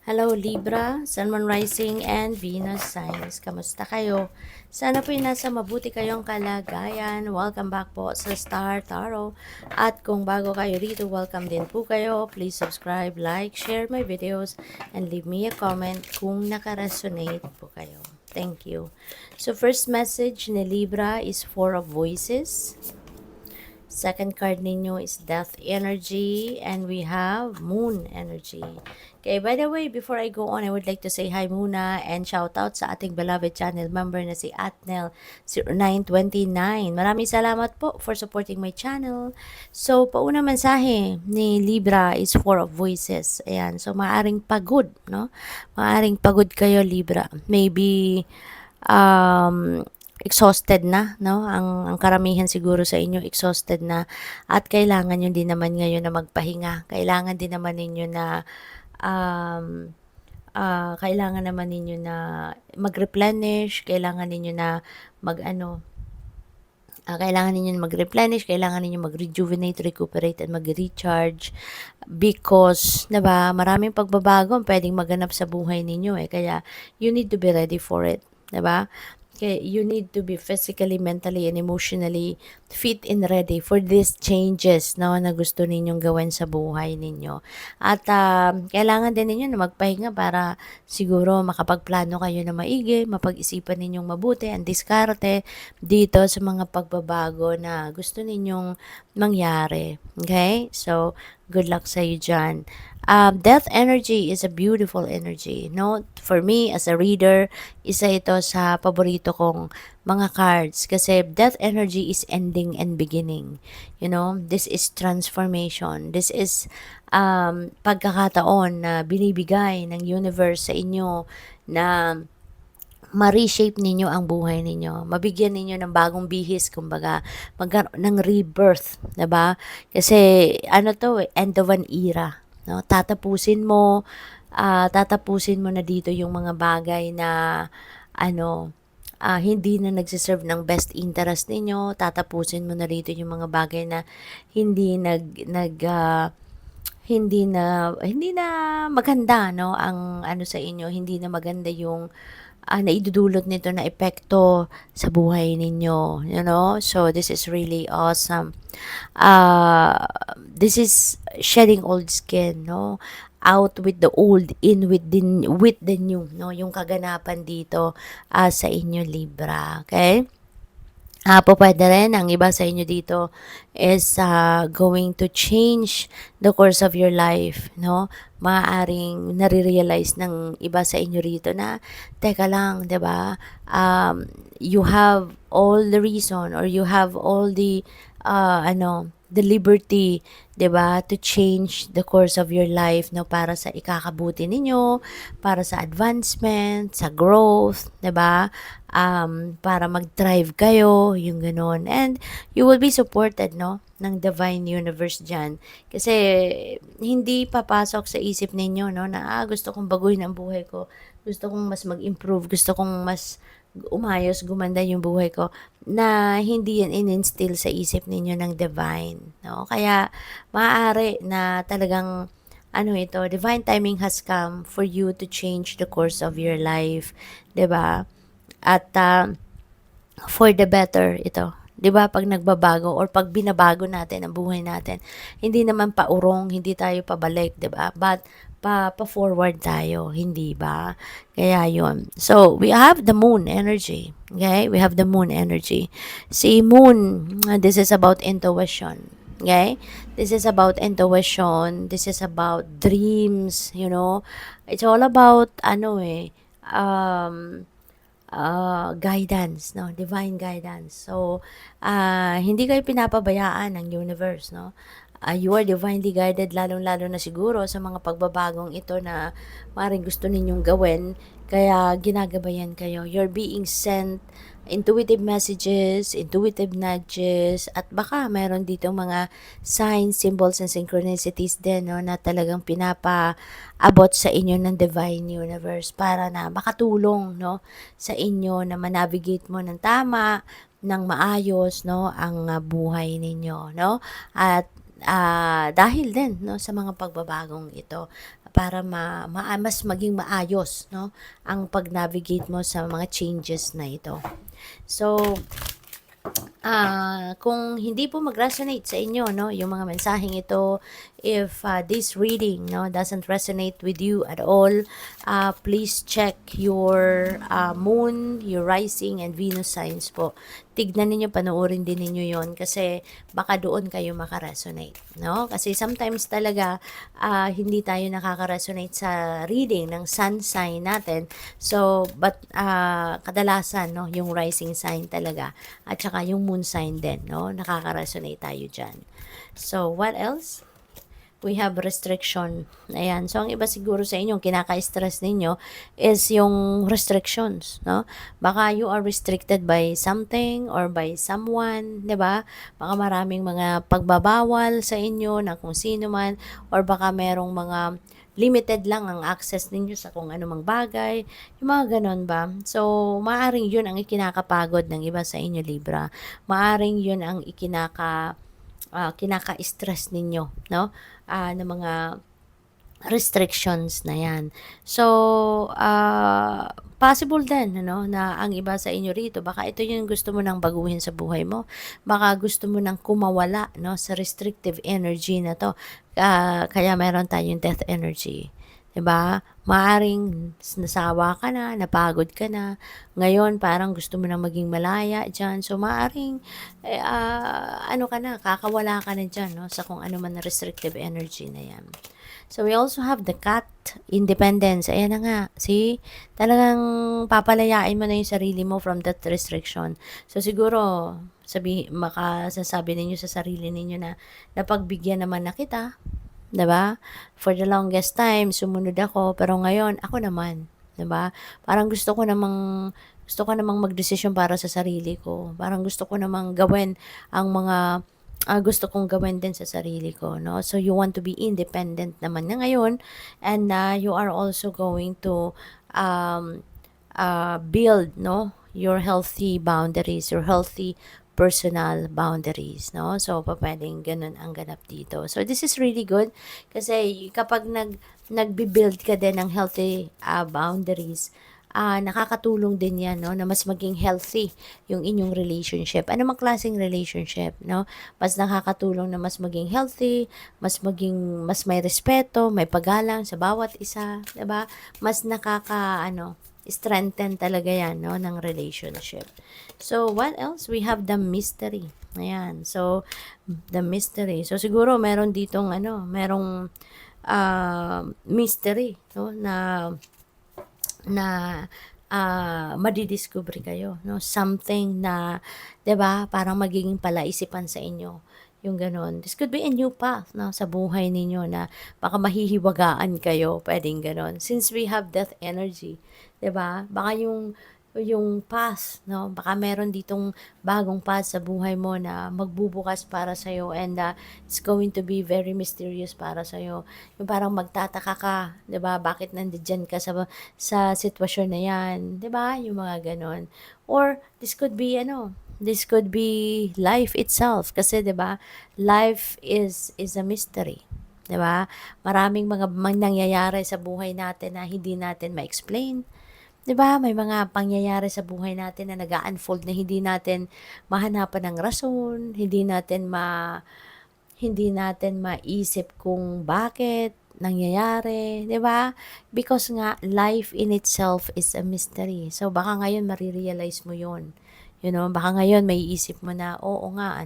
Hello Libra, Sun, Moon, Rising, and Venus signs. Kamusta kayo? Sana po'y nasa mabuti kayong kalagayan. Welcome back po sa Star Tarot. At kung bago kayo rito, welcome din po kayo. Please subscribe, like, share my videos, and leave me a comment kung nakaresonate po kayo. Thank you. So first message ni Libra is Four of Voices. Second card ninyo is Death Energy, and we have Moon Energy. Okay, by the way, before I go on, I would like to say hi muna and shout out sa ating beloved channel member na si Atnel0929. Maraming salamat po for supporting my channel. So, pauna mensahe ni Libra is Four of Voices. Ayan, so maaring pagod, no? Maaring pagod kayo, Libra. Maybe, exhausted na, no? Ang karamihan siguro sa inyo exhausted na at kailangan nyo din naman ngayon na magpahinga. Kailangan din naman ninyo na kailangan naman ninyo na mag-replenish, kailangan ninyo na kailangan ninyo mag-replenish, kailangan ninyo mag-rejuvenate, recuperate, and mag-recharge because, diba, maraming pagbabago ang pwedeng maganap sa buhay ninyo kaya you need to be ready for it, diba? Okay, you need to be physically, mentally, and emotionally fit and ready for these changes no, na gusto ninyong gawin sa buhay ninyo. At kailangan din ninyo na magpahinga para siguro makapagplano kayo na maigi, mapag-isipan ninyong mabuti, ang diskarte dito sa mga pagbabago na gusto ninyong mangyari. Okay? So, good luck sa iyo dyan. Death energy is a beautiful energy. No? For me, as a reader, isa ito sa paborito kong mga cards kasi death energy is ending and beginning. You know, this is transformation. This is pagkakataon na binibigay ng universe sa inyo na ma-reshape ninyo ang buhay ninyo. Mabigyan ninyo ng bagong bihis, kumbaga, magkaroon ng rebirth, 'di ba? Kasi ano to, end of an era, no? Tatapusin mo na dito yung mga bagay na ano, hindi na nagsiserve ng best interest ninyo. Tatapusin mo na rito yung mga bagay na hindi hindi na maganda, no, ang ano sa inyo, hindi na maganda yung naidudulot nito na epekto sa buhay ninyo, you know. So this is really awesome. This is shedding old skin, no, out with the old, in with the new, no, yung kaganapan dito sa inyo, Libra. Okay. Pwede rin, ang iba sa inyo dito is going to change the course of your life, no? Maaaring nare-realize ng iba sa inyo rito na, teka lang, 'di ba? You have all the reason or you have all the liberty, 'di ba, to change the course of your life, no, para sa ikakabuti ninyo, para sa advancement, sa growth, 'di ba? Para mag-thrive kayo, yung ganun. And you will be supported, no, ng divine universe dyan. Kasi hindi papasok sa isip ninyo, no, na gusto kong baguhin ang buhay ko. Gusto kong mas mag-improve. Gusto kong mas umayos, gumanda yung buhay ko, na hindi yan in-instill sa isip ninyo ng divine, no? Kaya maaari na talagang ito, divine timing has come for you to change the course of your life, 'di ba? At for the better ito. 'Di ba pag nagbabago or pag binabago natin ang buhay natin, hindi naman paurong, hindi tayo pabalik, 'di ba? But pa-forward tayo, hindi ba? Kaya 'yon. So, we have the moon energy. Okay? We have the moon energy. Si moon, this is about intuition. Okay? This is about intuition. This is about dreams, you know. It's all about guidance, no? Divine guidance. So, hindi kayo pinapabayaan ng universe, no? You are divinely guided, lalong-lalo na siguro sa mga pagbabagong ito na maring gusto ninyong gawin. Kaya ginagabayan kayo. You're being sent intuitive messages, intuitive nudges, at baka meron dito mga signs, symbols, and synchronicities din, no, na talagang pinapa-abot sa inyo ng divine universe para na makatulong, no, sa inyo na manavigate mo ng tama, ng maayos, no, ang buhay ninyo, no. At dahil din, no, sa mga pagbabagong ito, para mas maging maayos, no, ang pag-navigate mo sa mga changes na ito. So, kung hindi po mag-resonate sa inyo, no, yung mga mensaheng ito, if this reading, no, doesn't resonate with you at all, please check your moon, your rising, and Venus signs po. Tignan ninyo, panoorin din ninyo yon kasi baka doon kayo makaresonate, no? Kasi sometimes talaga hindi tayo nakaka-resonate sa reading ng sun sign natin. So, but kadalasan, no, yung rising sign talaga at saka yung moon sign din, no, nakaka-resonate tayo dyan. So, what else? We have restriction. Ayan. So, ang iba siguro sa inyo, kinaka-stress ninyo is yung restrictions, no? Baka you are restricted by something or by someone, di ba? Baka maraming mga pagbabawal sa inyo na kung sino man, or baka merong mga limited lang ang access ninyo sa kung anumang bagay, yung mga ganon ba? So, maaring yun ang ikinakapagod ng iba sa inyo, Libra. Maaring yun ang kinaka-stress ninyo, no? Ng mga restrictions na yan. So, possible din, ano, na ang iba sa inyo rito, baka ito yung gusto mo nang baguhin sa buhay mo. Baka gusto mo nang kumawala, no, sa restrictive energy na to. Kaya meron tayong death energy. 'Di ba? Maaring nasawa ka na, napagod ka na. Ngayon, parang gusto mo nang maging malaya diyan. So, maaring ano ka na, kakawala ka na diyan, no, sa kung ano man na restrictive energy na 'yan. So, we also have the cat, independence. Ayan na nga. See? Talagang papalayain mo na yung sarili mo from that restriction. So, siguro, makasasabi ninyo sa sarili ninyo na napagbigyan naman na kita. 'Di ba? For the longest time, sumunod ako, pero ngayon, ako naman. 'Di ba? Parang gusto ko namang magdesisyon para sa sarili ko. Parang gusto ko namang gawin ang mga gusto kong gawin din sa sarili ko, no? So, you want to be independent naman na ngayon, and you are also going to um, build, no, your healthy boundaries, your healthy personal boundaries, no? So, pwedeng ganun ang ganap dito. So, this is really good kasi kapag nagbi-build ka din ng healthy boundaries, nakakatulong din yan, no, na mas maging healthy yung inyong relationship. Ano mang klaseng relationship, no? Mas nakakatulong na mas maging healthy, mas may respeto, may paggalang sa bawat isa, 'di ba? Mas strengthen talaga yan, no, ng relationship. So, what else? We have the mystery. Ayan. So, the mystery. So, siguro meron ditong merong mystery, no, na madidiscover kayo, no? Something na, 'di ba, parang magiging palaisipan sa inyo. Yung gano'n. This could be a new path, no, sa buhay ninyo na baka mahihiwagaan kayo, pwedeng gano'n. Since we have death energy, 'di ba? Baka yung path, no, baka meron ditong bagong path sa buhay mo na magbubukas para sa iyo, and it's going to be very mysterious para sa iyo. Yung parang magtataka ka, 'di ba? Bakit nandiyan ka sa sitwasyon na 'yan, 'di ba? Yung mga ganon. Or this could be life itself kasi 'di ba? Life is a mystery. 'Di ba? Maraming mga nangyayari sa buhay natin na hindi natin ma-explain. 'Di ba, may mga pangyayari sa buhay natin na nag-a-unfold na hindi natin mahanapan ng rason, hindi natin maisip kung bakit nangyayari, 'di ba? Because nga life in itself is a mystery. So baka ngayon marirealize mo 'yon. Baka ngayon may isip mo na, oo nga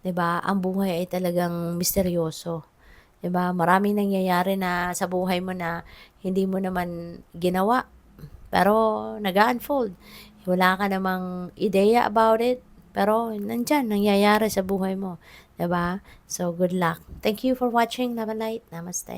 'di ba? Ang buhay ay talagang misteryoso. 'Di ba? Maraming nangyayari na sa buhay mo na hindi mo naman ginawa, pero nag-a-unfold. Wala ka namang ideya about it, pero nandyan, nangyayari sa buhay mo. 'Di ba? So, good luck. Thank you for watching. Love and light. Namaste.